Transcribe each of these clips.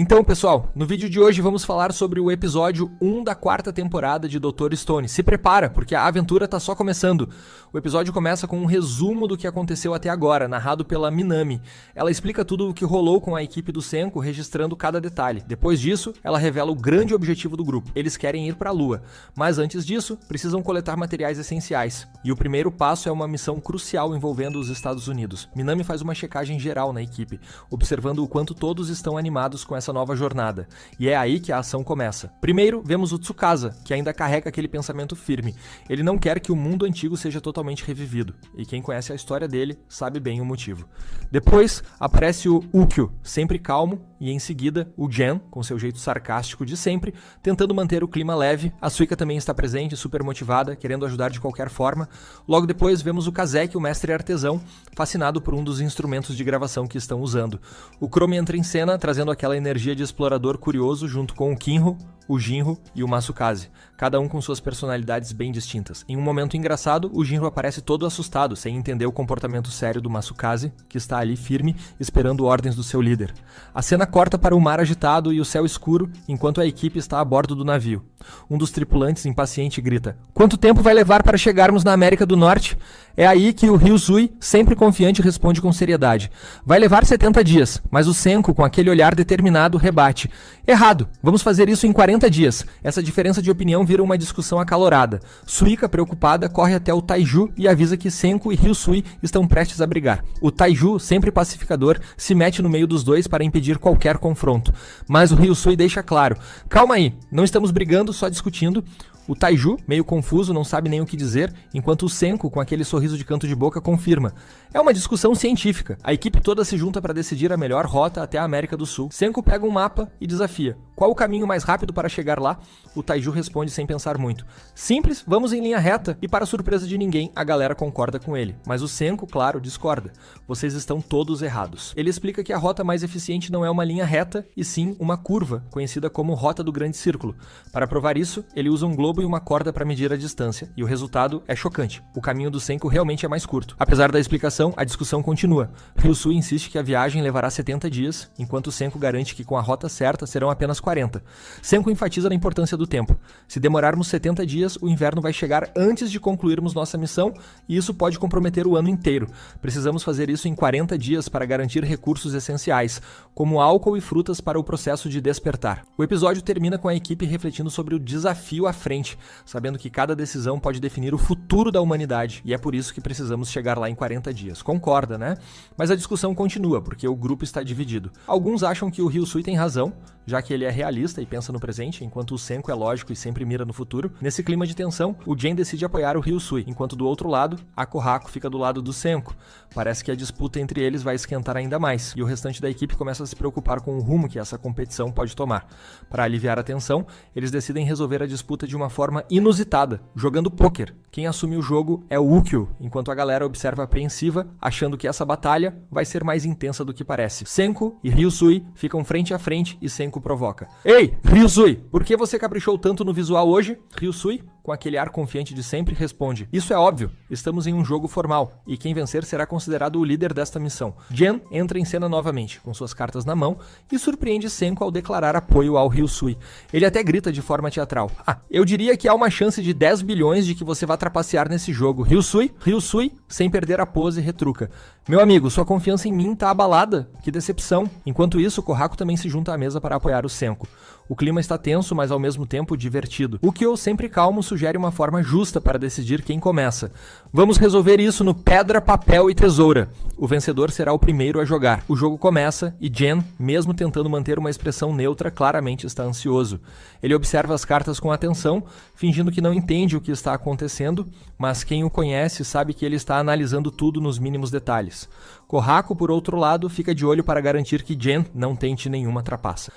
Então, pessoal, no vídeo de hoje vamos falar sobre o episódio 1 da 4ª temporada de Dr. Stone. Se prepara, porque a aventura tá só começando. O episódio começa com um resumo do que aconteceu até agora, narrado pela Minami. Ela explica tudo o que rolou com a equipe do Senku, registrando cada detalhe. Depois disso, ela revela o grande objetivo do grupo. Eles querem ir para a Lua, mas antes disso, precisam coletar materiais essenciais. E o primeiro passo é uma missão crucial envolvendo os Estados Unidos. Minami faz uma checagem geral na equipe, observando o quanto todos estão animados com essa nova jornada. E é aí que a ação começa. Primeiro, vemos o Tsukasa, que ainda carrega aquele pensamento firme. Ele não quer que o mundo antigo seja totalmente revivido. E quem conhece a história dele sabe bem o motivo. Depois, aparece o Ukyo, sempre calmo, e em seguida, o Gen, com seu jeito sarcástico de sempre, tentando manter o clima leve. A Suika também está presente, super motivada, querendo ajudar de qualquer forma. Logo depois, vemos o Kazeki, o mestre artesão, fascinado por um dos instrumentos de gravação que estão usando. O Chrome entra em cena, trazendo aquela energia de explorador curioso junto com o Kinho, o Jinro e o Masukaze, cada um com suas personalidades bem distintas. Em um momento engraçado, o Jinro aparece todo assustado, sem entender o comportamento sério do Masukaze, que está ali firme, esperando ordens do seu líder. A cena corta para o mar agitado e o céu escuro, enquanto a equipe está a bordo do navio. Um dos tripulantes, impaciente, grita: "Quanto tempo vai levar para chegarmos na América do Norte?" É aí que o Ryusui, sempre confiante, responde com seriedade: "Vai levar 70 dias, mas o Senku, com aquele olhar determinado, rebate: "Errado, vamos fazer isso em 40 dias. Essa diferença de opinião vira uma discussão acalorada. Suika, preocupada, corre até o Taiju e avisa que Senku e Ryusui estão prestes a brigar. O Taiju, sempre pacificador, se mete no meio dos dois para impedir qualquer confronto. Mas o Ryusui deixa claro: "Calma aí, não estamos brigando, só discutindo." O Taiju, meio confuso, não sabe nem o que dizer, enquanto o Senku, com aquele sorriso de canto de boca, confirma: "É uma discussão científica." A equipe toda se junta para decidir a melhor rota até a América do Sul. Senku pega um mapa e desafia: "Qual o caminho mais rápido para chegar lá?" O Taiju responde sem pensar muito: "Simples, vamos em linha reta." E para surpresa de ninguém, a galera concorda com ele. Mas o Senku, claro, discorda: "Vocês estão todos errados." Ele explica que a rota mais eficiente não é uma linha reta, e sim uma curva, conhecida como Rota do Grande Círculo. Para provar isso, ele usa um globo e uma corda para medir a distância, e o resultado é chocante. O caminho do Senku realmente é mais curto. Apesar da explicação, a discussão continua. Ryusui insiste que a viagem levará 70 dias, enquanto o Senku garante que com a rota certa serão apenas 40. Senku enfatiza na importância do tempo. Se demorarmos 70 dias, o inverno vai chegar antes de concluirmos nossa missão, e isso pode comprometer o ano inteiro. Precisamos fazer isso em 40 dias para garantir recursos essenciais, como álcool e frutas para o processo de despertar. O episódio termina com a equipe refletindo sobre o desafio à frente, sabendo que cada decisão pode definir o futuro da humanidade, e é por isso que precisamos chegar lá em 40 dias. Concorda, né? Mas a discussão continua, porque o grupo está dividido. Alguns acham que o Ryusui tem razão, já que ele é realista e pensa no presente, enquanto o Senku é lógico e sempre mira no futuro. Nesse clima de tensão, o Gen decide apoiar o Ryusui, enquanto do outro lado, a Kohaku fica do lado do Senku. Parece que a disputa entre eles vai esquentar ainda mais, e o restante da equipe começa a se preocupar com o rumo que essa competição pode tomar. Para aliviar a tensão, eles decidem resolver a disputa de uma forma inusitada, jogando pôquer. Quem assume o jogo é o Ukyo, enquanto a galera observa apreensiva, achando que essa batalha vai ser mais intensa do que parece. Senku e Ryusui ficam frente a frente e Senku provoca: "Ei, Ryusui, por que você caprichou tanto no visual hoje?" Ryusui, com aquele ar confiante de sempre, responde: "Isso é óbvio, estamos em um jogo formal, e quem vencer será considerado o líder desta missão." Gen entra em cena novamente, com suas cartas na mão, e surpreende Senku ao declarar apoio ao Ryusui. Ele até grita de forma teatral: "Eu diria que há uma chance de 10 bilhões de que você vá trapacear nesse jogo. Ryusui?" Ryusui, sem perder a pose, retruca: "Meu amigo, sua confiança em mim tá abalada. Que decepção." Enquanto isso, Kohaku também se junta à mesa para apoiar o Senku. O clima está tenso, mas ao mesmo tempo divertido. O Kyo, sempre calmo, sugere uma forma justa para decidir quem começa. "Vamos resolver isso no pedra, papel e tesoura. O vencedor será o primeiro a jogar." O jogo começa e Gen, mesmo tentando manter uma expressão neutra, claramente está ansioso. Ele observa as cartas com atenção, fingindo que não entende o que está acontecendo, mas quem o conhece sabe que ele está analisando tudo nos mínimos detalhes. Kohaku, por outro lado, fica de olho para garantir que Gen não tente nenhuma trapaça.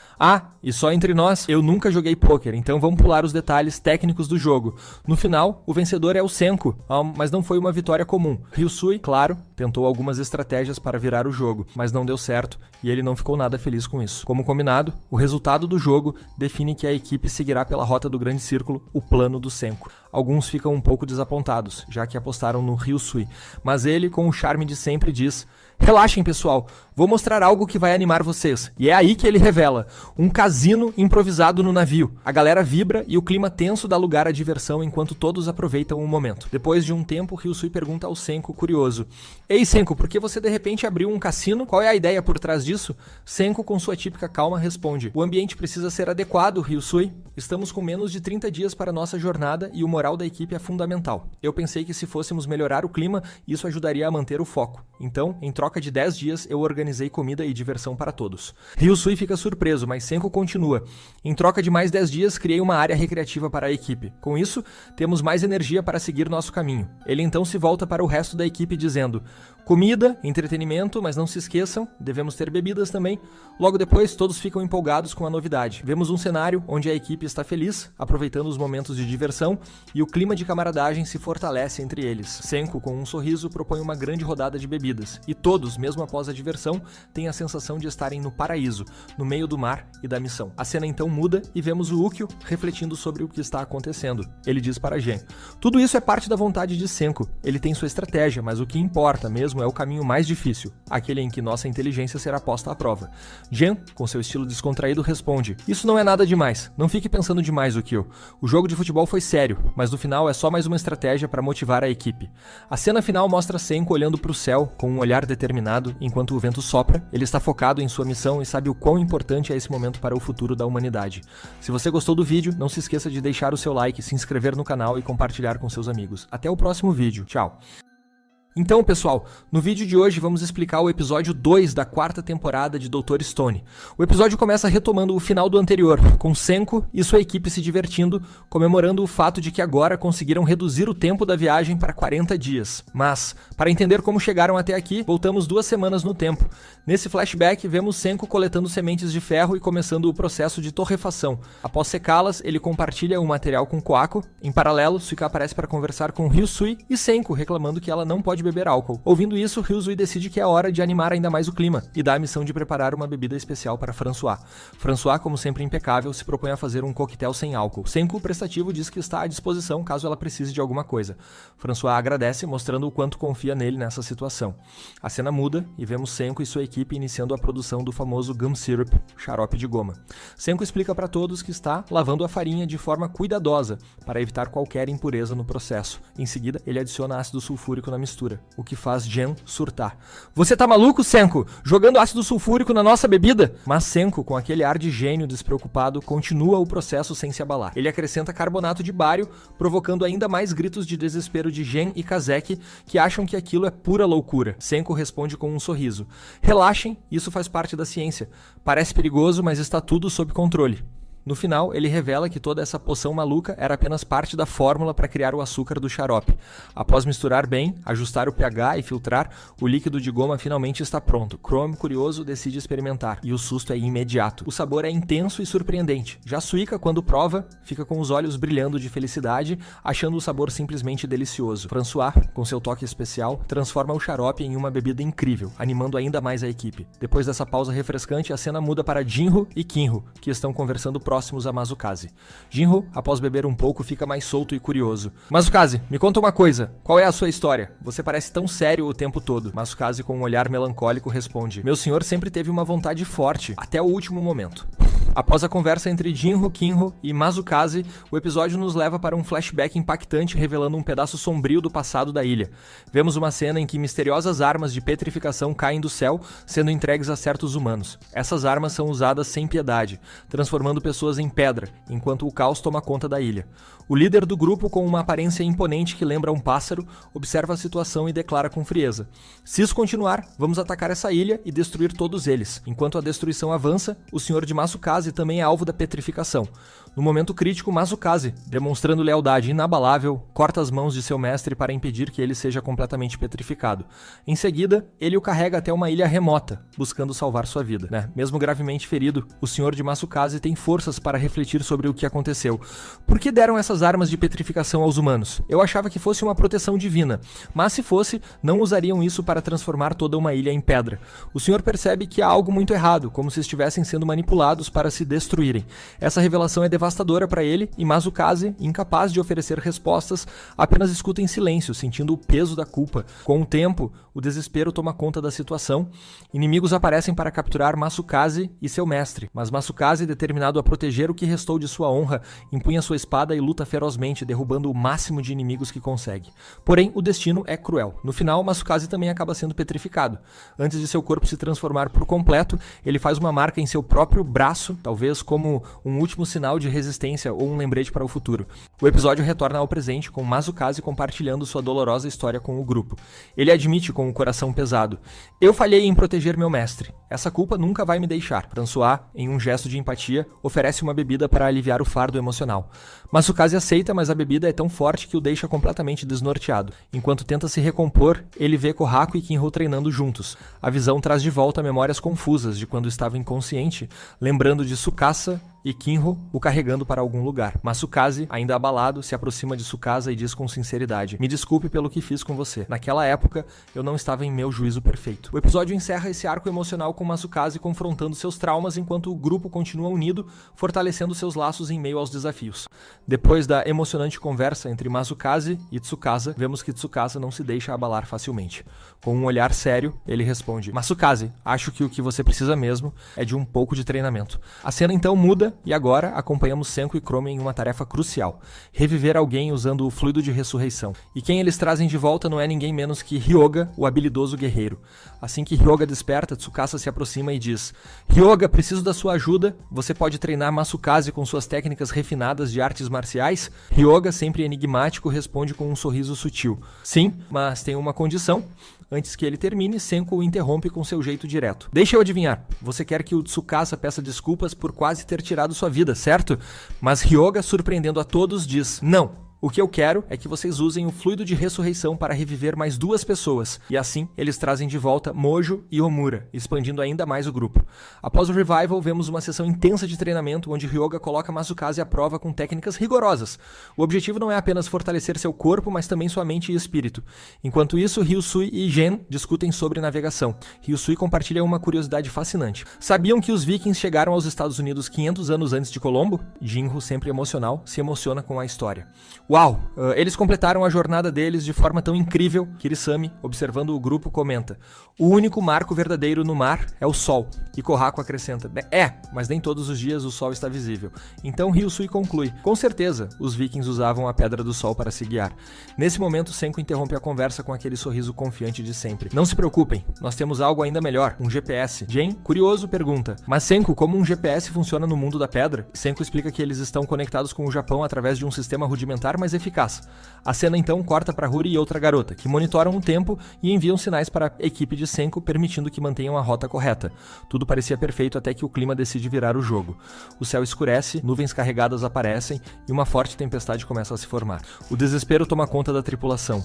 E só entre nós, eu nunca joguei pôquer, então vamos pular os detalhes técnicos do jogo. No final, o vencedor é o Senku, mas não foi uma vitória comum. Ryusui, claro, tentou algumas estratégias para virar o jogo, mas não deu certo e ele não ficou nada feliz com isso. Como combinado, o resultado do jogo define que a equipe seguirá pela Rota do Grande Círculo, o plano do Senku. Alguns ficam um pouco desapontados, já que apostaram no Ryusui, mas ele, com o charme de sempre, diz: Relaxem, pessoal. Vou mostrar algo que vai animar vocês. E é aí que ele revela. Um cassino improvisado no navio. A galera vibra e o clima tenso dá lugar à diversão enquanto todos aproveitam o momento. Depois de um tempo, Ryusui pergunta ao Senko, curioso. Ei, Senko, por que você de repente abriu um cassino? Qual é a ideia por trás disso? Senko, com sua típica calma, responde. O ambiente precisa ser adequado, Ryusui. Estamos com menos de 30 dias para nossa jornada e o moral da equipe é fundamental. Eu pensei que se fôssemos melhorar o clima, isso ajudaria a manter o foco. Então, em troca de 10 dias, eu organizei comida e diversão para todos. Ryusui fica surpreso, mas Senko continua. Em troca de mais 10 dias, criei uma área recreativa para a equipe. Com isso, temos mais energia para seguir nosso caminho. Ele então se volta para o resto da equipe dizendo: comida, entretenimento, mas não se esqueçam, devemos ter bebidas também. Logo depois, todos ficam empolgados com a novidade. Vemos um cenário onde a equipe está feliz, aproveitando os momentos de diversão, e o clima de camaradagem se fortalece entre eles. Senko, com um sorriso, propõe uma grande rodada de bebidas, e todos, mesmo após a diversão, têm a sensação de estarem no paraíso, no meio do mar e da missão. A cena então muda e vemos o Ukyo refletindo sobre o que está acontecendo. Ele diz para Gen: tudo isso é parte da vontade de Senko. Ele tem sua estratégia, mas o que importa mesmo é o caminho mais difícil, aquele em que nossa inteligência será posta à prova. Gen, com seu estilo descontraído, responde: isso não é nada demais. Não fique pensando demais, Ukyo. O jogo de futebol foi sério, mas no final é só mais uma estratégia para motivar a equipe. A cena final mostra Senko olhando para o céu com um olhar determinado enquanto o vento sopra. Ele está focado em sua missão e sabe o quão importante é esse momento para o futuro da humanidade. Se você gostou do vídeo, não se esqueça de deixar o seu like, se inscrever no canal e compartilhar com seus amigos. Até o próximo vídeo. Tchau! Então, pessoal, no vídeo de hoje vamos explicar o episódio 2 da 4ª temporada de Dr. Stone. O episódio começa retomando o final do anterior, com Senko e sua equipe se divertindo, comemorando o fato de que agora conseguiram reduzir o tempo da viagem para 40 dias. Mas, para entender como chegaram até aqui, voltamos 2 semanas no tempo. Nesse flashback, vemos Senko coletando sementes de ferro e começando o processo de torrefação. Após secá-las, ele compartilha o material com Kwako. Em paralelo, Suika aparece para conversar com Ryusui e Senko, reclamando que ela não pode beber álcool. Ouvindo isso, Ryusui decide que é hora de animar ainda mais o clima e dá a missão de preparar uma bebida especial para François. François, como sempre impecável, se propõe a fazer um coquetel sem álcool. Senko, prestativo, diz que está à disposição caso ela precise de alguma coisa. François agradece, mostrando o quanto confia nele nessa situação. A cena muda e vemos Senko e sua equipe iniciando a produção do famoso gum syrup, xarope de goma. Senko explica para todos que está lavando a farinha de forma cuidadosa para evitar qualquer impureza no processo. Em seguida, ele adiciona ácido sulfúrico na mistura, o que faz Gen surtar. Você tá maluco, Senko? Jogando ácido sulfúrico na nossa bebida? Mas Senko, com aquele ar de gênio despreocupado, continua o processo sem se abalar. Ele acrescenta carbonato de bário, provocando ainda mais gritos de desespero de Gen e Kazeki, que acham que aquilo é pura loucura. Senko responde com um sorriso. Relaxem, isso faz parte da ciência. Parece perigoso, mas está tudo sob controle. No final, ele revela que toda essa poção maluca era apenas parte da fórmula para criar o açúcar do xarope. Após misturar bem, ajustar o pH e filtrar, o líquido de goma finalmente está pronto. Chrome, curioso, decide experimentar, e o susto é imediato. O sabor é intenso e surpreendente. Já Suika, quando prova, fica com os olhos brilhando de felicidade, achando o sabor simplesmente delicioso. François, com seu toque especial, transforma o xarope em uma bebida incrível, animando ainda mais a equipe. Depois dessa pausa refrescante, a cena muda para Jinro e Kinro, que estão conversando próximos a Masukaze. Jinro, após beber um pouco, fica mais solto e curioso. Masukaze, me conta uma coisa. Qual é a sua história? Você parece tão sério o tempo todo. Masukaze, com um olhar melancólico, responde: meu senhor sempre teve uma vontade forte, até o último momento. Após a conversa entre Jinro, Kinro e Masukaze, o episódio nos leva para um flashback impactante revelando um pedaço sombrio do passado da ilha. Vemos uma cena em que misteriosas armas de petrificação caem do céu, sendo entregues a certos humanos. Essas armas são usadas sem piedade, transformando pessoas em pedra, enquanto o caos toma conta da ilha. O líder do grupo, com uma aparência imponente que lembra um pássaro, observa a situação e declara com frieza: se isso continuar, vamos atacar essa ilha e destruir todos eles. Enquanto a destruição avança, o senhor de Masukaze também é alvo da petrificação. No momento crítico, Masukaze, demonstrando lealdade inabalável, corta as mãos de seu mestre para impedir que ele seja completamente petrificado. Em seguida, ele o carrega até uma ilha remota, buscando salvar sua vida. Mesmo gravemente ferido, o senhor de Masukaze tem forças para refletir sobre o que aconteceu. Por que deram essas armas de petrificação aos humanos? Eu achava que fosse uma proteção divina, mas se fosse, não usariam isso para transformar toda uma ilha em pedra. O senhor percebe que há algo muito errado, como se estivessem sendo manipulados para se destruírem. Essa revelação é devastadora para ele e Mazukase, incapaz de oferecer respostas, apenas escuta em silêncio, sentindo o peso da culpa. Com o tempo, o desespero toma conta da situação. Inimigos aparecem para capturar Masukase e seu mestre, mas Masukase, determinado a proteger o que restou de sua honra, empunha sua espada e luta ferozmente, derrubando o máximo de inimigos que consegue. Porém, o destino é cruel. No final, Masukase também acaba sendo petrificado. Antes de seu corpo se transformar por completo, ele faz uma marca em seu próprio braço, talvez como um último sinal de resistência ou um lembrete para o futuro. O episódio retorna ao presente, com Mazukase compartilhando sua dolorosa história com o grupo. Ele admite com o coração pesado: "Eu falhei em proteger meu mestre. Essa culpa nunca vai me deixar." François, em um gesto de empatia, oferece uma bebida para aliviar o fardo emocional. Mazukase aceita, mas a bebida é tão forte que o deixa completamente desnorteado. Enquanto tenta se recompor, ele vê Kohaku e Kinho treinando juntos. A visão traz de volta memórias confusas de quando estava inconsciente, lembrando de Tsukasa e Kinho o carregando para algum lugar. Masukase, ainda abalado, se aproxima de Tsukasa e diz com sinceridade: "Me desculpe pelo que fiz com você. Naquela época, eu não estava em meu juízo perfeito." O episódio encerra esse arco emocional com Masukase confrontando seus traumas enquanto o grupo continua unido, fortalecendo seus laços em meio aos desafios. Depois da emocionante conversa entre Masukase e Tsukasa, vemos que Tsukasa não se deixa abalar facilmente. Com um olhar sério, ele responde: "Masukase, acho que o que você precisa mesmo é de um pouco de treinamento." A cena então muda e agora acompanhamos Senku e Chrome em uma tarefa crucial: reviver alguém usando o fluido de ressurreição. E quem eles trazem de volta não é ninguém menos que Ryoga, o habilidoso guerreiro. Assim que Ryoga desperta, Tsukasa se aproxima e diz: "Ryoga, preciso da sua ajuda. Você pode treinar Masukase com suas técnicas refinadas de artes marciais?" Ryoga, sempre enigmático, responde com um sorriso sutil: "Sim, mas tem uma condição." Antes que ele termine, Senku o interrompe com seu jeito direto: "Deixa eu adivinhar, você quer que o Tsukasa peça desculpas por quase ter tirado sua vida, certo?" Mas Ryoga, surpreendendo a todos, diz: "Não. O que eu quero é que vocês usem o fluido de ressurreição para reviver mais 2 pessoas." E assim, eles trazem de volta Mojo e Omura, expandindo ainda mais o grupo. Após o revival, vemos uma sessão intensa de treinamento, onde Ryoga coloca Masukase à prova com técnicas rigorosas. O objetivo não é apenas fortalecer seu corpo, mas também sua mente e espírito. Enquanto isso, Ryusui e Gen discutem sobre navegação. Ryusui compartilha uma curiosidade fascinante: "Sabiam que os vikings chegaram aos Estados Unidos 500 anos antes de Colombo?" Jinro, sempre emocional, se emociona com a história. "Uau! Eles completaram a jornada deles de forma tão incrível." Kirisami, observando o grupo, comenta: "O único marco verdadeiro no mar é o sol." E Kohaku acrescenta: mas nem todos os dias o sol está visível." Então Ryusui conclui: "Com certeza, os vikings usavam a Pedra do Sol para se guiar." Nesse momento, Senku interrompe a conversa com aquele sorriso confiante de sempre: "Não se preocupem, nós temos algo ainda melhor, um GPS." Gen, curioso, pergunta: "Mas Senku, como um GPS funciona no mundo da pedra?" Senku explica que eles estão conectados com o Japão através de um sistema rudimentar, mas eficaz. A cena então corta para Huri e outra garota, que monitoram o tempo e enviam sinais para a equipe de Senku, permitindo que mantenham a rota correta. Tudo parecia perfeito até que o clima decide virar o jogo. O céu escurece, nuvens carregadas aparecem e uma forte tempestade começa a se formar. O desespero toma conta da tripulação.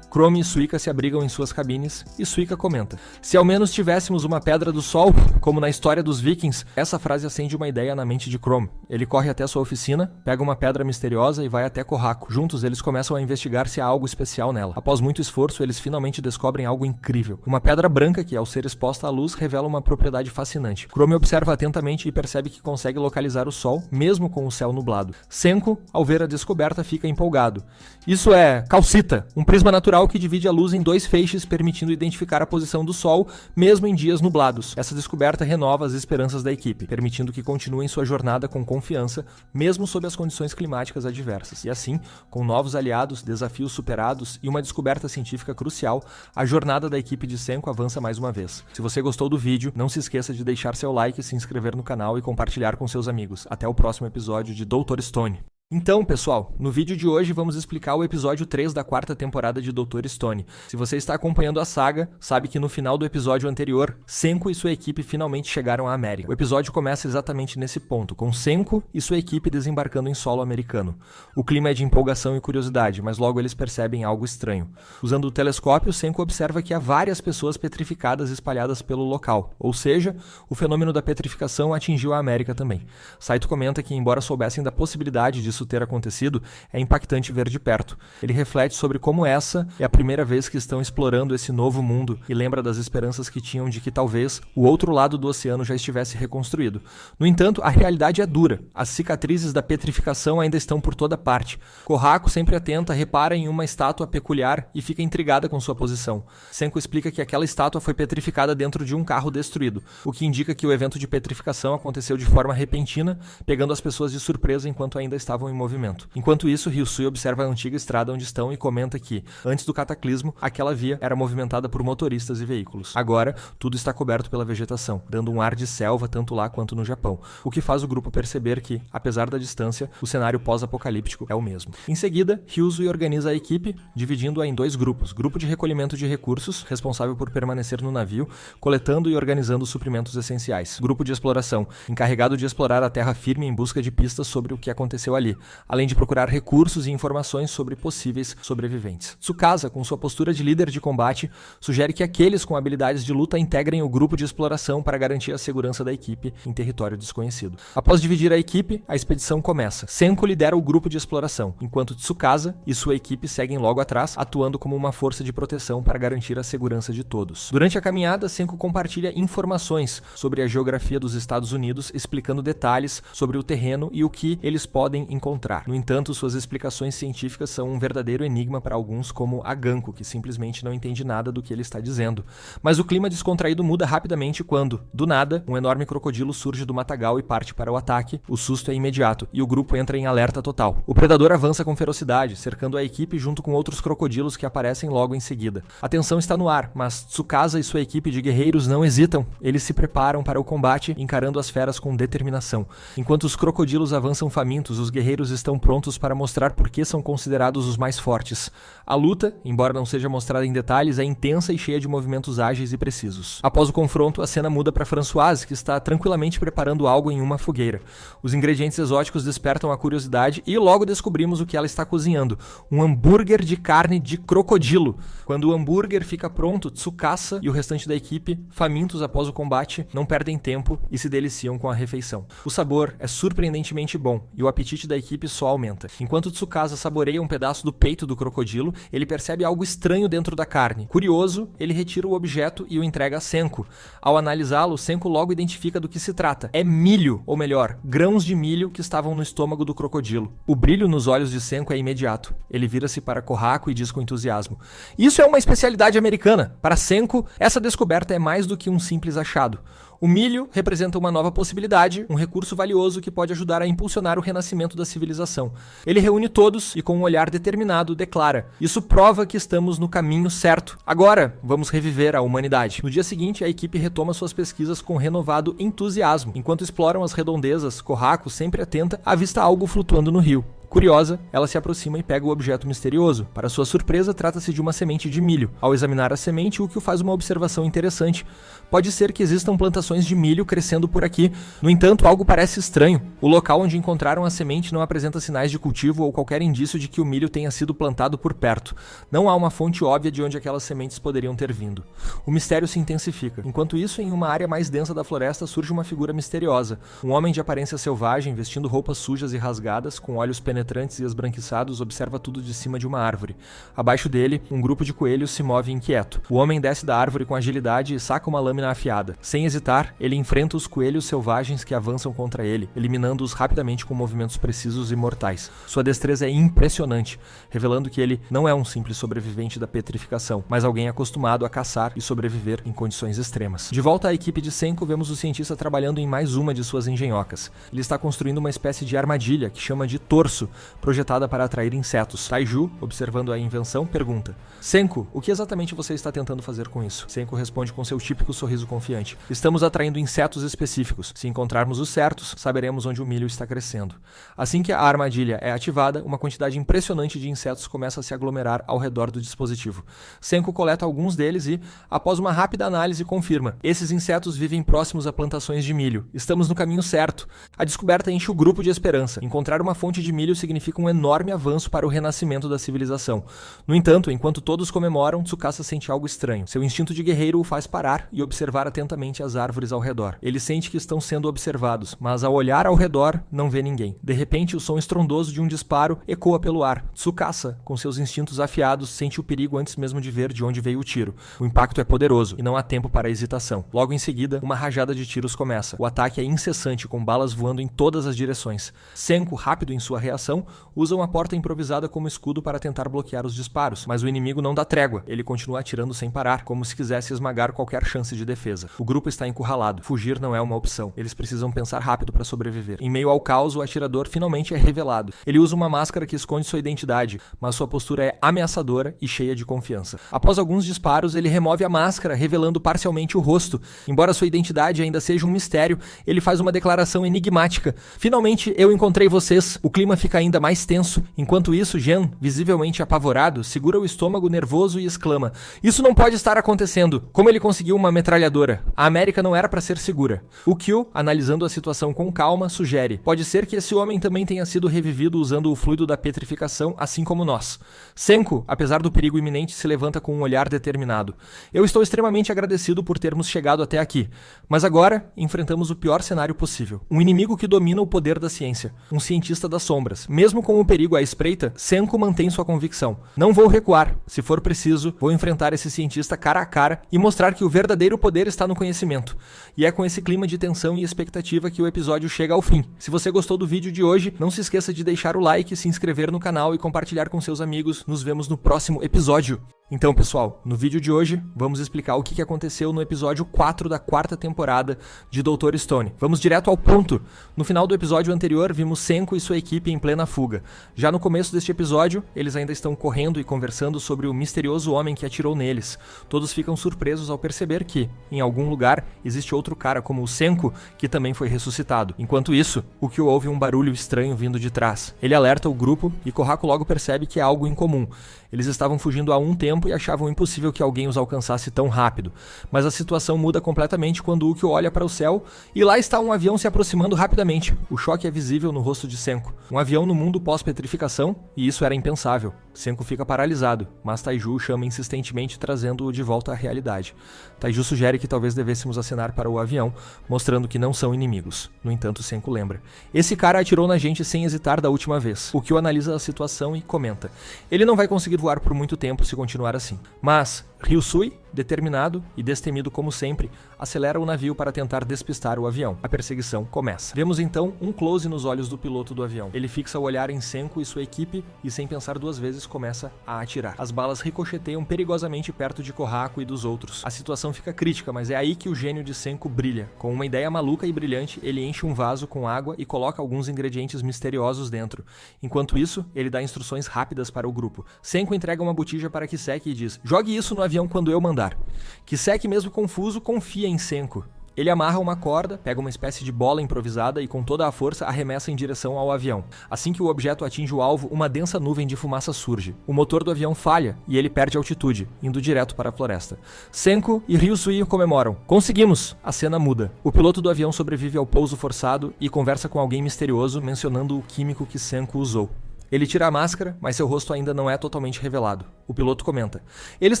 Chrome e Suika se abrigam em suas cabines e Suika comenta: "Se ao menos tivéssemos uma Pedra do Sol, como na história dos vikings." Essa frase acende uma ideia na mente de Chrome. Ele corre até sua oficina, pega uma pedra misteriosa e vai até Kohaku. Juntos, eles começam a investigar se há algo especial nela. Após muito esforço, eles finalmente descobrem algo incrível: uma pedra branca que, ao ser exposta à luz, revela uma propriedade fascinante. Chrome observa atentamente e percebe que consegue localizar o Sol, mesmo com o céu nublado. Senku, ao ver a descoberta, fica empolgado: "Isso é calcita, um prisma natural que divide a luz em 2 feixes, permitindo identificar a posição do Sol, mesmo em dias nublados." Essa descoberta renova as esperanças da equipe, permitindo que continuem sua jornada com confiança, mesmo sob as condições climáticas adversas. E assim, com novos aliados, desafios superados e uma descoberta científica crucial, a jornada da equipe de Senku avança mais uma vez. Se você gostou do vídeo, não se esqueça de deixar seu like, se inscrever no canal e compartilhar com seus amigos. Até o próximo episódio de Dr. Stone. Então, pessoal, no vídeo de hoje vamos explicar o episódio 3 da 4ª temporada de Dr. Stone. Se você está acompanhando a saga, sabe que no final do episódio anterior, Senku e sua equipe finalmente chegaram à América. O episódio começa exatamente nesse ponto, com Senku e sua equipe desembarcando em solo americano. O clima é de empolgação e curiosidade, mas logo eles percebem algo estranho. Usando o telescópio, Senku observa que há várias pessoas petrificadas espalhadas pelo local, ou seja, o fenômeno da petrificação atingiu a América também. Saito comenta que, embora soubessem da possibilidade disso isso ter acontecido, é impactante ver de perto. Ele reflete sobre como essa é a primeira vez que estão explorando esse novo mundo e lembra das esperanças que tinham de que talvez o outro lado do oceano já estivesse reconstruído. No entanto, a realidade é dura. As cicatrizes da petrificação ainda estão por toda parte. Corraco, sempre atenta, repara em uma estátua peculiar e fica intrigada com sua posição. Senko explica que aquela estátua foi petrificada dentro de um carro destruído, o que indica que o evento de petrificação aconteceu de forma repentina, pegando as pessoas de surpresa enquanto ainda estavam em movimento. Enquanto isso, Ryusui observa a antiga estrada onde estão e comenta que, antes do cataclismo, aquela via era movimentada por motoristas e veículos. Agora, tudo está coberto pela vegetação, dando um ar de selva tanto lá quanto no Japão, o que faz o grupo perceber que, apesar da distância, o cenário pós-apocalíptico é o mesmo. Em seguida, Ryusui organiza a equipe, dividindo-a em dois grupos. Grupo de recolhimento de recursos, responsável por permanecer no navio, coletando e organizando os suprimentos essenciais. Grupo de exploração, encarregado de explorar a terra firme em busca de pistas sobre o que aconteceu ali, além de procurar recursos e informações sobre possíveis sobreviventes. Tsukasa, com sua postura de líder de combate, sugere que aqueles com habilidades de luta integrem o grupo de exploração para garantir a segurança da equipe em território desconhecido. Após dividir a equipe, a expedição começa. Senko lidera o grupo de exploração, enquanto Tsukasa e sua equipe seguem logo atrás, atuando como uma força de proteção para garantir a segurança de todos. Durante a caminhada, Senko compartilha informações sobre a geografia dos Estados Unidos, explicando detalhes sobre o terreno e o que eles podem encontrar. No entanto, suas explicações científicas são um verdadeiro enigma para alguns, como a Ganko, que simplesmente não entende nada do que ele está dizendo. Mas o clima descontraído muda rapidamente quando, do nada, um enorme crocodilo surge do matagal e parte para o ataque. O susto é imediato e o grupo entra em alerta total. O predador avança com ferocidade, cercando a equipe junto com outros crocodilos que aparecem logo em seguida. A tensão está no ar, mas Tsukasa e sua equipe de guerreiros não hesitam. Eles se preparam para o combate, encarando as feras com determinação. Enquanto os crocodilos avançam famintos, os guerreiros estão prontos para mostrar por que são considerados os mais fortes. A luta, embora não seja mostrada em detalhes, é intensa e cheia de movimentos ágeis e precisos. Após o confronto, a cena muda para Françoise, que está tranquilamente preparando algo em uma fogueira. Os ingredientes exóticos despertam a curiosidade e logo descobrimos o que ela está cozinhando: um hambúrguer de carne de crocodilo. Quando o hambúrguer fica pronto, Tsukasa e o restante da equipe, famintos após o combate, não perdem tempo e se deliciam com a refeição. O sabor é surpreendentemente bom e o apetite da equipe só aumenta. Enquanto Tsukasa saboreia um pedaço do peito do crocodilo, ele percebe algo estranho dentro da carne. Curioso, ele retira o objeto e o entrega a Senko. Ao analisá-lo, Senko logo identifica do que se trata. É milho, ou melhor, grãos de milho que estavam no estômago do crocodilo. O brilho nos olhos de Senko é imediato. Ele vira-se para Corraco e diz com entusiasmo: "Isso é uma especialidade americana. Para Senko, essa descoberta é mais do que um simples achado. O milho representa uma nova possibilidade, um recurso valioso que pode ajudar a impulsionar o renascimento da civilização." Ele reúne todos e, com um olhar determinado, declara: "Isso prova que estamos no caminho certo. Agora, vamos reviver a humanidade." No dia seguinte, a equipe retoma suas pesquisas com renovado entusiasmo. Enquanto exploram as redondezas, Corraco, sempre atenta, avista algo flutuando no rio. Curiosa, ela se aproxima e pega o objeto misterioso. Para sua surpresa, trata-se de uma semente de milho. Ao examinar a semente, o que faz uma observação interessante. Pode ser que existam plantações de milho crescendo por aqui. No entanto, algo parece estranho. O local onde encontraram a semente não apresenta sinais de cultivo ou qualquer indício de que o milho tenha sido plantado por perto. Não há uma fonte óbvia de onde aquelas sementes poderiam ter vindo. O mistério se intensifica. Enquanto isso, em uma área mais densa da floresta, surge uma figura misteriosa. Um homem de aparência selvagem, vestindo roupas sujas e rasgadas, com olhos penetrantes e esbranquiçados, observa tudo de cima de uma árvore. Abaixo dele, um grupo de coelhos se move inquieto. O homem desce da árvore com agilidade e saca uma lâmina afiada. Sem hesitar, ele enfrenta os coelhos selvagens que avançam contra ele, eliminando-os rapidamente com movimentos precisos e mortais. Sua destreza é impressionante, revelando que ele não é um simples sobrevivente da petrificação, mas alguém acostumado a caçar e sobreviver em condições extremas. De volta à equipe de Senko, vemos o cientista trabalhando em mais uma de suas engenhocas. Ele está construindo uma espécie de armadilha que chama de torso, projetada para atrair insetos. Taiju, observando a invenção, pergunta: "Senko, o que exatamente você está tentando fazer com isso?" Senko responde com seu típico sorriso confiante: "Estamos atraindo insetos específicos. Se encontrarmos os certos, saberemos onde o milho está crescendo." Assim que a armadilha é ativada, uma quantidade impressionante de insetos começa a se aglomerar ao redor do dispositivo. Senko coleta alguns deles e, após uma rápida análise, confirma: esses insetos vivem próximos a plantações de milho. Estamos no caminho certo. A descoberta enche o grupo de esperança. Encontrar uma fonte de milho significa um enorme avanço para o renascimento da civilização. No entanto, enquanto todos comemoram, Tsukasa sente algo estranho. Seu instinto de guerreiro o faz parar e observar atentamente as árvores ao redor. Ele sente que estão sendo observados, mas ao olhar ao redor, não vê ninguém. De repente, o som estrondoso de um disparo ecoa pelo ar. Tsukasa, com seus instintos afiados, sente o perigo antes mesmo de ver de onde veio o tiro. O impacto é poderoso e não há tempo para hesitação. Logo em seguida, uma rajada de tiros começa. O ataque é incessante, com balas voando em todas as direções. Senko, rápido em sua reação, usa uma porta improvisada como escudo para tentar bloquear os disparos, mas o inimigo não dá trégua. Ele continua atirando sem parar, como se quisesse esmagar qualquer chance de defesa. O grupo está encurralado. Fugir não é uma opção. Eles precisam pensar rápido para sobreviver. Em meio ao caos, o atirador finalmente é revelado. Ele usa uma máscara que esconde sua identidade, mas sua postura é ameaçadora e cheia de confiança. Após alguns disparos, ele remove a máscara, revelando parcialmente o rosto. Embora sua identidade ainda seja um mistério, ele faz uma declaração enigmática. Finalmente, eu encontrei vocês. O clima fica ainda mais tenso. Enquanto isso, Gen, visivelmente apavorado, segura o estômago nervoso e exclama: "Isso não pode estar acontecendo. Como ele conseguiu uma metralhadora? A América não era para ser segura." O Kyo, analisando a situação com calma, sugere: "Pode ser que esse homem também tenha sido revivido usando o fluido da petrificação, assim como nós." Senko, apesar do perigo iminente, se levanta com um olhar determinado. "Eu estou extremamente agradecido por termos chegado até aqui. Mas agora, enfrentamos o pior cenário possível. Um inimigo que domina o poder da ciência. Um cientista das sombras. Mesmo com o perigo à espreita, Senko mantém sua convicção. Não vou recuar. Se for preciso, vou enfrentar esse cientista cara a cara e mostrar que o verdadeiro poder está no conhecimento." E é com esse clima de tensão e expectativa que o episódio chega ao fim. Se você gostou do vídeo de hoje, não se esqueça de deixar o like, se inscrever no canal e compartilhar com seus amigos. Nos vemos no próximo episódio. Então, pessoal, no vídeo de hoje, vamos explicar o que aconteceu no episódio 4 da 4ª temporada de Dr. Stone. Vamos direto ao ponto. No final do episódio anterior, vimos Senko e sua equipe em plena fuga. Já no começo deste episódio, eles ainda estão correndo e conversando sobre o misterioso homem que atirou neles. Todos ficam surpresos ao perceber que, em algum lugar, existe outro cara como o Senko, que também foi ressuscitado. Enquanto isso, o Kyo ouve um barulho estranho vindo de trás. Ele alerta o grupo e Kohaku logo percebe que é algo incomum. Eles estavam fugindo há um tempo e achavam impossível que alguém os alcançasse tão rápido. Mas a situação muda completamente quando o Ukyo olha para o céu e lá está um avião se aproximando rapidamente. O choque é visível no rosto de Senko. Um avião no mundo pós-petrificação, e isso era impensável. Senko fica paralisado, mas Taiju o chama insistentemente, trazendo-o de volta à realidade. Taiju sugere que talvez devêssemos acenar para o avião, mostrando que não são inimigos. No entanto, Senko lembra: "Esse cara atirou na gente sem hesitar da última vez." O Kyo analisa a situação e comenta: "Ele não vai conseguir voar por muito tempo se continuar assim." Mas Ryusui, determinado e destemido como sempre, acelera o navio para tentar despistar o avião. A perseguição começa. Vemos então um close nos olhos do piloto do avião. Ele fixa o olhar em Senko e sua equipe e, sem pensar duas vezes, começa a atirar. As balas ricocheteiam perigosamente perto de Kohaku e dos outros. A situação fica crítica, mas é aí que o gênio de Senko brilha. Com uma ideia maluca e brilhante, ele enche um vaso com água e coloca alguns ingredientes misteriosos dentro. Enquanto isso, ele dá instruções rápidas para o grupo. Senko entrega uma botija para Kiseki e diz: "Jogue isso no avião quando eu mandar." Kiseki, mesmo confuso, confia em Senko. Ele amarra uma corda, pega uma espécie de bola improvisada e com toda a força arremessa em direção ao avião. Assim que o objeto atinge o alvo, uma densa nuvem de fumaça surge. O motor do avião falha e ele perde altitude, indo direto para a floresta. Senko e Ryusui comemoram. "Conseguimos!" A cena muda. O piloto do avião sobrevive ao pouso forçado e conversa com alguém misterioso, mencionando o químico que Senko usou. Ele tira a máscara, mas seu rosto ainda não é totalmente revelado. O piloto comenta: "Eles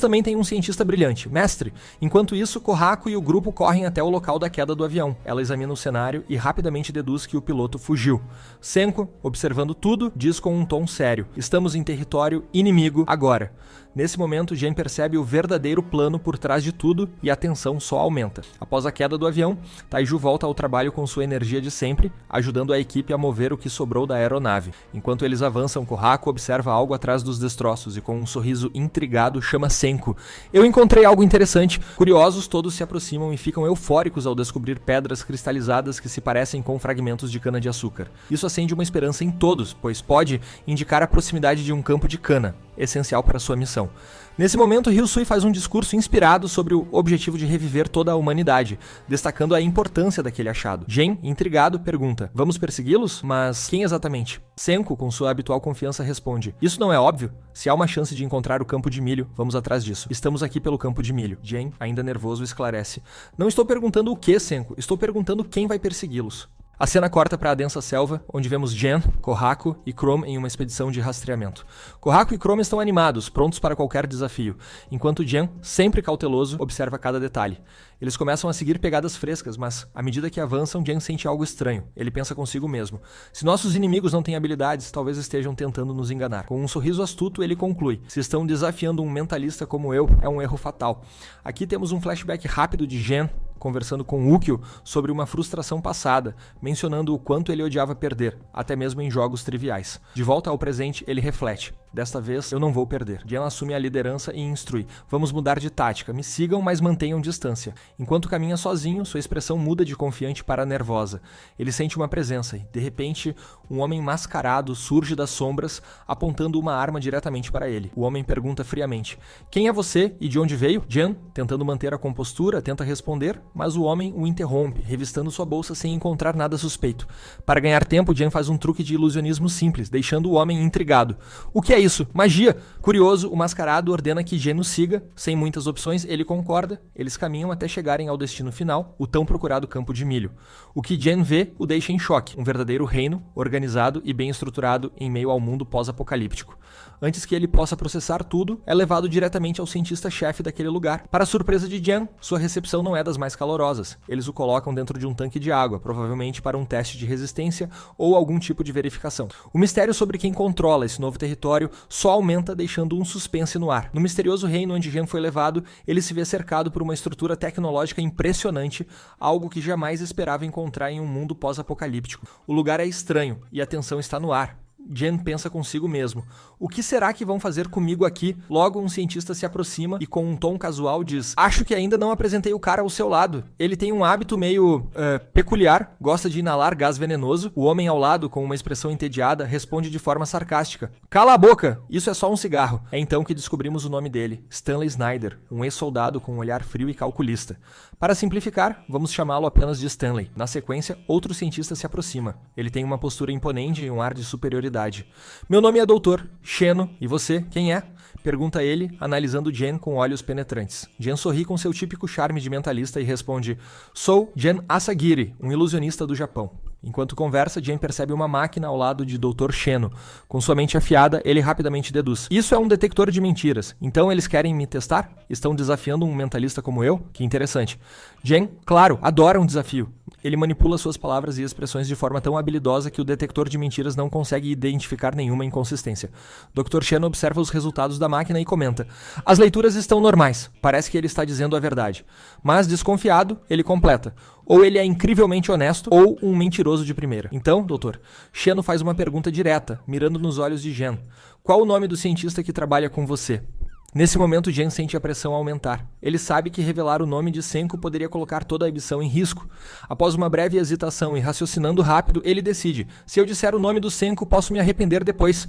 também têm um cientista brilhante, mestre." Enquanto isso, Kohaku e o grupo correm até o local da queda do avião. Ela examina o cenário e rapidamente deduz que o piloto fugiu. Senko, observando tudo, diz com um tom sério: "Estamos em território inimigo agora." Nesse momento, Gen percebe o verdadeiro plano por trás de tudo e a tensão só aumenta. Após a queda do avião, Taiju volta ao trabalho com sua energia de sempre, ajudando a equipe a mover o que sobrou da aeronave. Enquanto eles avançam, Kohaku observa algo atrás dos destroços e com um sorriso intrigado chama Senko: "Eu encontrei algo interessante." Curiosos, todos se aproximam e ficam eufóricos ao descobrir pedras cristalizadas que se parecem com fragmentos de cana-de-açúcar. Isso acende uma esperança em todos, pois pode indicar a proximidade de um campo de cana, essencial para sua missão. Nesse momento, Ryusui faz um discurso inspirado sobre o objetivo de reviver toda a humanidade, destacando a importância daquele achado. Gen, intrigado, pergunta: "Vamos persegui-los? Mas quem exatamente?" Senko, com sua habitual confiança, responde: "Isso não é óbvio? Se há uma chance de encontrar o campo de milho, vamos atrás disso. Estamos aqui pelo campo de milho." Gen, ainda nervoso, esclarece: "Não estou perguntando o que, Senko. Estou perguntando quem vai persegui-los." A cena corta para a densa selva, onde vemos Jen, Kohaku e Chrome em uma expedição de rastreamento. Kohaku e Chrome estão animados, prontos para qualquer desafio, enquanto Jen, sempre cauteloso, observa cada detalhe. Eles começam a seguir pegadas frescas, mas, à medida que avançam, Jen sente algo estranho. Ele pensa consigo mesmo. Se nossos inimigos não têm habilidades, talvez estejam tentando nos enganar. Com um sorriso astuto, ele conclui. Se estão desafiando um mentalista como eu, é um erro fatal. Aqui temos um flashback rápido de Jen conversando com Ukyo sobre uma frustração passada, mencionando o quanto ele odiava perder, até mesmo em jogos triviais. De volta ao presente, ele reflete. Desta vez, eu não vou perder. Jen assume a liderança e instrui. Vamos mudar de tática. Me sigam, mas mantenham distância. Enquanto caminha sozinho, sua expressão muda de confiante para nervosa. Ele sente uma presença e, de repente, um homem mascarado surge das sombras, apontando uma arma diretamente para ele. O homem pergunta friamente: "Quem é você e de onde veio?" Jen, tentando manter a compostura, tenta responder, mas o homem o interrompe, revistando sua bolsa sem encontrar nada suspeito. Para ganhar tempo, Jen faz um truque de ilusionismo simples, deixando o homem intrigado. "O que é isso? Magia!" Curioso, o mascarado ordena que Jen o siga. Sem muitas opções, ele concorda. Eles caminham até chegarem ao destino final, o tão procurado campo de milho. O que Jen vê o deixa em choque. Um verdadeiro reino, organizado e bem estruturado em meio ao mundo pós-apocalíptico. Antes que ele possa processar tudo, é levado diretamente ao cientista-chefe daquele lugar. Para a surpresa de Jen, sua recepção não é das mais calorosas. Eles o colocam dentro de um tanque de água, provavelmente para um teste de resistência ou algum tipo de verificação. O mistério sobre quem controla esse novo território só aumenta, deixando um suspense no ar. No misterioso reino onde Jen foi levado, ele se vê cercado por uma estrutura tecnológica impressionante, algo que jamais esperava encontrar em um mundo pós-apocalíptico. O lugar é estranho e a tensão está no ar. Jen pensa consigo mesmo. O que será que vão fazer comigo aqui? Logo, um cientista se aproxima e com um tom casual diz: "Acho que ainda não apresentei o cara ao seu lado. Ele tem um hábito meio peculiar, gosta de inalar gás venenoso." O homem ao lado, com uma expressão entediada, responde de forma sarcástica: "Cala a boca, isso é só um cigarro." É então que descobrimos o nome dele, Stanley Snyder, um ex-soldado com um olhar frio e calculista. Para simplificar, vamos chamá-lo apenas de Stanley. Na sequência, outro cientista se aproxima. Ele tem uma postura imponente e um ar de superioridade. "Meu nome é Dr. Sheno, e você, quem é?" Pergunta ele, analisando Jen com olhos penetrantes. Jen sorri com seu típico charme de mentalista e responde: "Sou Jen Asagiri, um ilusionista do Japão." Enquanto conversa, Jen percebe uma máquina ao lado de Dr. Sheno. Com sua mente afiada, ele rapidamente deduz: "Isso é um detector de mentiras. Então eles querem me testar? Estão desafiando um mentalista como eu? Que interessante." Jen, claro, adora um desafio. Ele manipula suas palavras e expressões de forma tão habilidosa que o detector de mentiras não consegue identificar nenhuma inconsistência. Dr. Sheno observa os resultados da máquina e comenta: "As leituras estão normais. Parece que ele está dizendo a verdade." Mas, desconfiado, ele completa: "Ou ele é incrivelmente honesto, ou um mentiroso de primeira." Então, doutor, Sheno faz uma pergunta direta, mirando nos olhos de Jen: "Qual o nome do cientista que trabalha com você?" Nesse momento, Jen sente a pressão aumentar. Ele sabe que revelar o nome de Senko poderia colocar toda a missão em risco. Após uma breve hesitação e raciocinando rápido, ele decide: "Se eu disser o nome do Senko, posso me arrepender depois."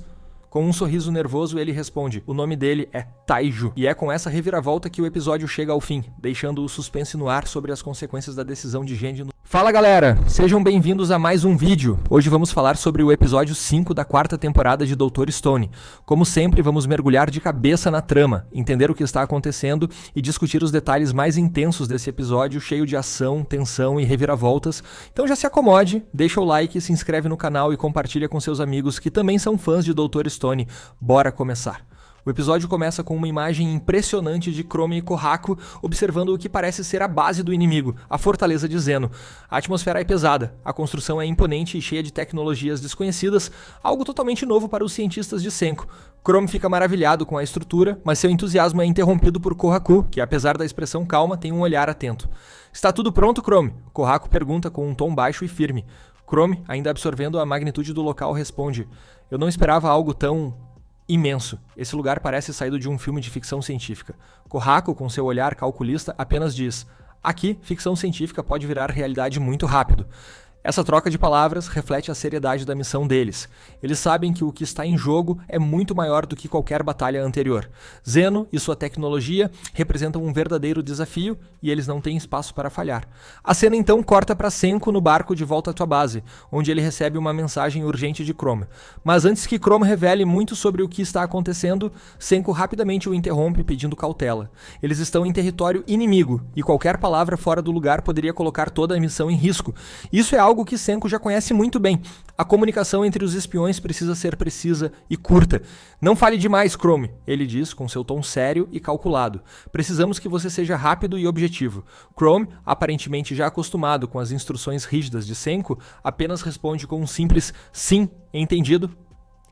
Com um sorriso nervoso, ele responde: "O nome dele é Taiju." E é com essa reviravolta que o episódio chega ao fim, deixando o suspense no ar sobre as consequências da decisão de Genji. Fala galera, sejam bem-vindos a mais um vídeo. Hoje vamos falar sobre o episódio 5 da quarta temporada de Dr. Stone. Como sempre, vamos mergulhar de cabeça na trama, entender o que está acontecendo e discutir os detalhes mais intensos desse episódio, cheio de ação, tensão e reviravoltas. Então já se acomode, deixa o like, se inscreve no canal e compartilha com seus amigos que também são fãs de Dr. Stone. Bora começar! O episódio começa com uma imagem impressionante de Chrome e Kohaku observando o que parece ser a base do inimigo, a fortaleza de Zeno. A atmosfera é pesada, a construção é imponente e cheia de tecnologias desconhecidas, algo totalmente novo para os cientistas de Senko. Chrome fica maravilhado com a estrutura, mas seu entusiasmo é interrompido por Kohaku, que apesar da expressão calma, tem um olhar atento. "Está tudo pronto, Chrome?" Kohaku pergunta com um tom baixo e firme. Chrome, ainda absorvendo a magnitude do local, responde: "Eu não esperava algo tão imenso. Esse lugar parece saído de um filme de ficção científica." Kohaku, com seu olhar calculista, apenas diz: "Aqui, ficção científica pode virar realidade muito rápido." Essa troca de palavras reflete a seriedade da missão deles. Eles sabem que o que está em jogo é muito maior do que qualquer batalha anterior. Zeno e sua tecnologia representam um verdadeiro desafio e eles não têm espaço para falhar. A cena então corta para Senko no barco de volta à sua base, onde ele recebe uma mensagem urgente de Chrome. Mas antes que Chrome revele muito sobre o que está acontecendo, Senko rapidamente o interrompe pedindo cautela. Eles estão em território inimigo e qualquer palavra fora do lugar poderia colocar toda a missão em risco. Isso é algo algo que Senko já conhece muito bem. A comunicação entre os espiões precisa ser precisa e curta. Não fale demais, Chrome, ele diz com seu tom sério e calculado. Precisamos que você seja rápido e objetivo. Chrome, aparentemente já acostumado com as instruções rígidas de Senko, apenas responde com um simples sim, entendido.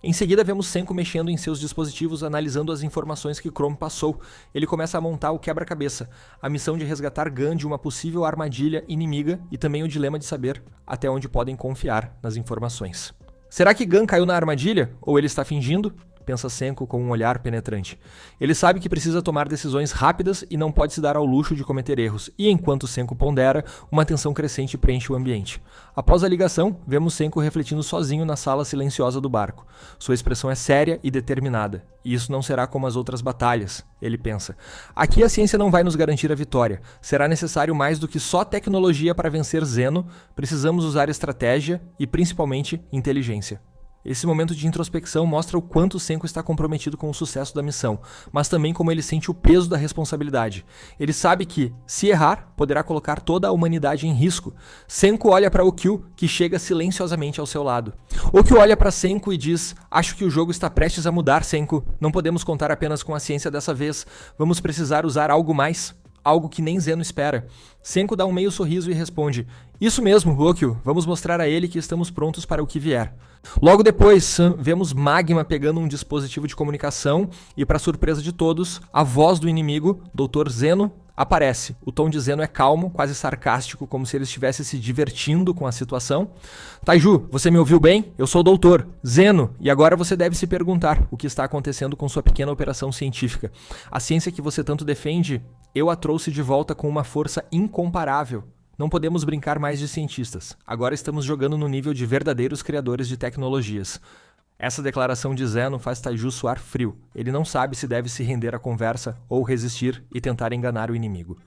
Em seguida, vemos Senko mexendo em seus dispositivos, analisando as informações que Chrome passou. Ele começa a montar o quebra-cabeça, a missão de resgatar Gun de uma possível armadilha inimiga e também o dilema de saber até onde podem confiar nas informações. Será que Gun caiu na armadilha? Ou ele está fingindo? Pensa Senko com um olhar penetrante. Ele sabe que precisa tomar decisões rápidas e não pode se dar ao luxo de cometer erros, e enquanto Senko pondera, uma tensão crescente preenche o ambiente. Após a ligação, vemos Senko refletindo sozinho na sala silenciosa do barco. Sua expressão é séria e determinada, e isso não será como as outras batalhas, ele pensa. Aqui a ciência não vai nos garantir a vitória. Será necessário mais do que só tecnologia para vencer Zeno, precisamos usar estratégia e, principalmente, inteligência. Esse momento de introspecção mostra o quanto Senko está comprometido com o sucesso da missão, mas também como ele sente o peso da responsabilidade. Ele sabe que, se errar, poderá colocar toda a humanidade em risco. Senko olha para Okyu, que chega silenciosamente ao seu lado. Okyu olha para Senko e diz: "Acho que o jogo está prestes a mudar, Senko. Não podemos contar apenas com a ciência dessa vez. Vamos precisar usar algo mais. Algo que nem Zeno espera." Senko dá um meio sorriso e responde: "Isso mesmo, Okyu. Vamos mostrar a ele que estamos prontos para o que vier." Logo depois, vemos Magma pegando um dispositivo de comunicação e, para surpresa de todos, a voz do inimigo, Dr. Zeno, aparece. O tom de Zeno é calmo, quase sarcástico, como se ele estivesse se divertindo com a situação. "Taiju, você me ouviu bem? Eu sou o Doutor Zeno, e agora você deve se perguntar o que está acontecendo com sua pequena operação científica. A ciência que você tanto defende, eu a trouxe de volta com uma força incomparável. Não podemos brincar mais de cientistas. Agora estamos jogando no nível de verdadeiros criadores de tecnologias." Essa declaração de Zeno faz Taiju suar frio. Ele não sabe se deve se render à conversa ou resistir e tentar enganar o inimigo.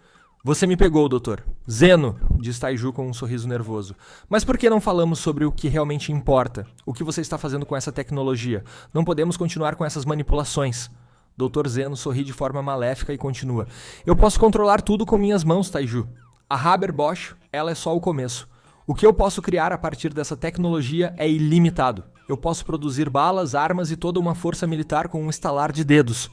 "Você me pegou, doutor." "Zeno", diz Taiju com um sorriso nervoso. "Mas por que não falamos sobre o que realmente importa? O que você está fazendo com essa tecnologia? Não podemos continuar com essas manipulações." Dr. Zeno sorri de forma maléfica e continua: "Eu posso controlar tudo com minhas mãos, Taiju. A Haber-Bosch, ela é só o começo. O que eu posso criar a partir dessa tecnologia é ilimitado. Eu posso produzir balas, armas e toda uma força militar com um estalar de dedos."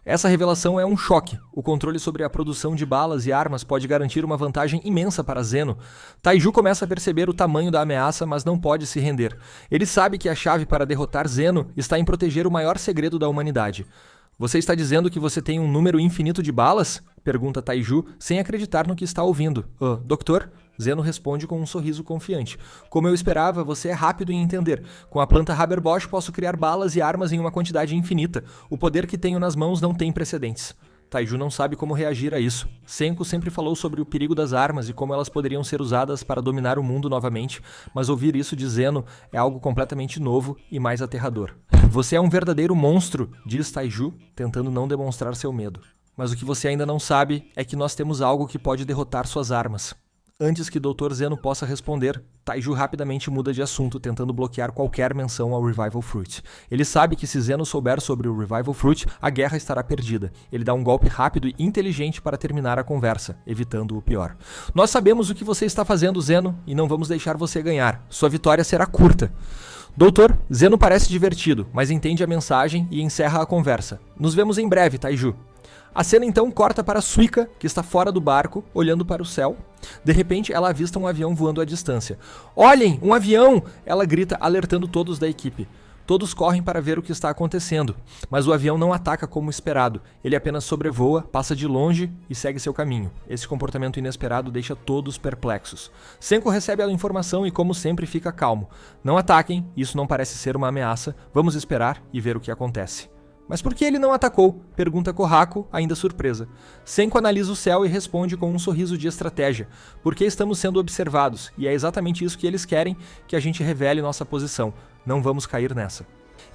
Essa revelação é um choque. O controle sobre a produção de balas e armas pode garantir uma vantagem imensa para Zeno. Taiju começa a perceber o tamanho da ameaça, mas não pode se render. Ele sabe que a chave para derrotar Zeno está em proteger o maior segredo da humanidade. "Você está dizendo que você tem um número infinito de balas?" pergunta Taiju, sem acreditar no que está ouvindo. Doutor?" Zeno responde com um sorriso confiante. "Como eu esperava, você é rápido em entender. Com a planta Haber-Bosch posso criar balas e armas em uma quantidade infinita. O poder que tenho nas mãos não tem precedentes." Taiju não sabe como reagir a isso. Senko sempre falou sobre o perigo das armas e como elas poderiam ser usadas para dominar o mundo novamente, mas ouvir isso de Zeno é algo completamente novo e mais aterrador. "Você é um verdadeiro monstro", diz Taiju, tentando não demonstrar seu medo. "Mas o que você ainda não sabe é que nós temos algo que pode derrotar suas armas." Antes que Dr. Zeno possa responder, Taiju rapidamente muda de assunto, tentando bloquear qualquer menção ao Revival Fruit. Ele sabe que se Zeno souber sobre o Revival Fruit, a guerra estará perdida. Ele dá um golpe rápido e inteligente para terminar a conversa, evitando o pior. "Nós sabemos o que você está fazendo, Zeno, e não vamos deixar você ganhar. Sua vitória será curta." "Doutor, Zeno parece divertido, mas entende a mensagem e encerra a conversa. Nos vemos em breve, Taiju." A cena então corta para Suika, que está fora do barco, olhando para o céu. De repente, ela avista um avião voando à distância. "Olhem, um avião!" ela grita, alertando todos da equipe. Todos correm para ver o que está acontecendo, mas o avião não ataca como esperado. Ele apenas sobrevoa, passa de longe e segue seu caminho. Esse comportamento inesperado deixa todos perplexos. Senko recebe a informação e, como sempre, fica calmo. "Não ataquem, isso não parece ser uma ameaça. Vamos esperar e ver o que acontece." "Mas por que ele não atacou?" pergunta Kohako, ainda surpresa. Senko analisa o céu e responde com um sorriso de estratégia. "Porque estamos sendo observados, e é exatamente isso que eles querem, que a gente revele nossa posição. Não vamos cair nessa."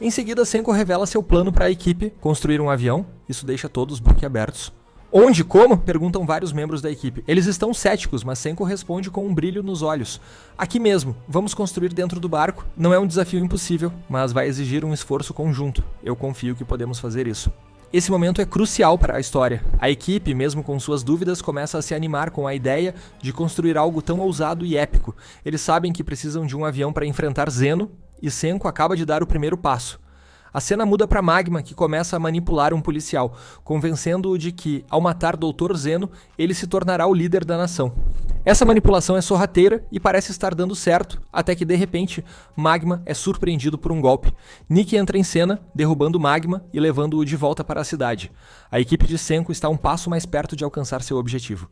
Em seguida, Senko revela seu plano para a equipe, construir um avião. Isso deixa todos boquiabertos. "Onde? Como?" perguntam vários membros da equipe. Eles estão céticos, mas Senko responde com um brilho nos olhos. "Aqui mesmo, vamos construir dentro do barco. Não é um desafio impossível, mas vai exigir um esforço conjunto. Eu confio que podemos fazer isso." Esse momento é crucial para a história. A equipe, mesmo com suas dúvidas, começa a se animar com a ideia de construir algo tão ousado e épico. Eles sabem que precisam de um avião para enfrentar Zeno, e Senko acaba de dar o primeiro passo. A cena muda para Magma, que começa a manipular um policial, convencendo-o de que, ao matar Dr. Zeno, ele se tornará o líder da nação. Essa manipulação é sorrateira e parece estar dando certo, até que de repente, Magma é surpreendido por um golpe. Nick entra em cena, derrubando Magma e levando-o de volta para a cidade. A equipe de Senko está um passo mais perto de alcançar seu objetivo.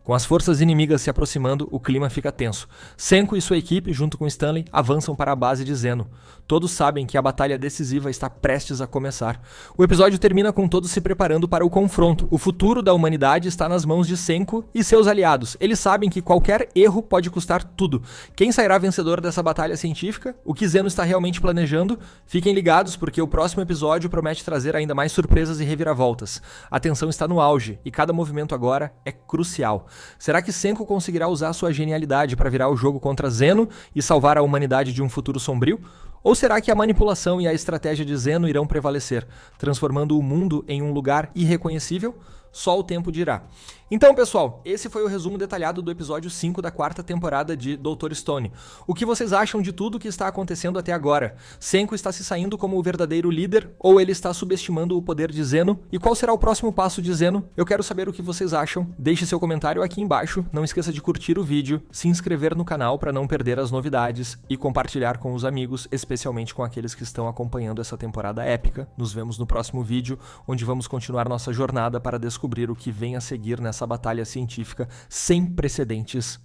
Com as forças inimigas se aproximando, o clima fica tenso. Senko e sua equipe, junto com Stanley, avançam para a base de Zeno. Todos sabem que a batalha decisiva está prestes a começar. O episódio termina com todos se preparando para o confronto. O futuro da humanidade está nas mãos de Senko e seus aliados. Eles sabem que qualquer erro pode custar tudo. Quem sairá vencedor dessa batalha científica? O que Zeno está realmente planejando? Fiquem ligados, porque o próximo episódio promete trazer ainda mais surpresas e reviravoltas. A tensão está no auge e cada movimento agora é crucial. Será que Senko conseguirá usar sua genialidade para virar o jogo contra Zeno e salvar a humanidade de um futuro sombrio? Ou será que a manipulação e a estratégia de Zeno irão prevalecer, transformando o mundo em um lugar irreconhecível? Só o tempo dirá. Então, pessoal, esse foi o resumo detalhado do episódio 5 da 4ª temporada de Dr. Stone. O que vocês acham de tudo o que está acontecendo até agora? Senko está se saindo como o verdadeiro líder ou ele está subestimando o poder de Zeno? E qual será o próximo passo de Zeno? Eu quero saber o que vocês acham. Deixe seu comentário aqui embaixo. Não esqueça de curtir o vídeo, se inscrever no canal para não perder as novidades e compartilhar com os amigos, especialmente com aqueles que estão acompanhando essa temporada épica. Nos vemos no próximo vídeo, onde vamos continuar nossa jornada para descobrir o que vem a seguir nessa batalha científica sem precedentes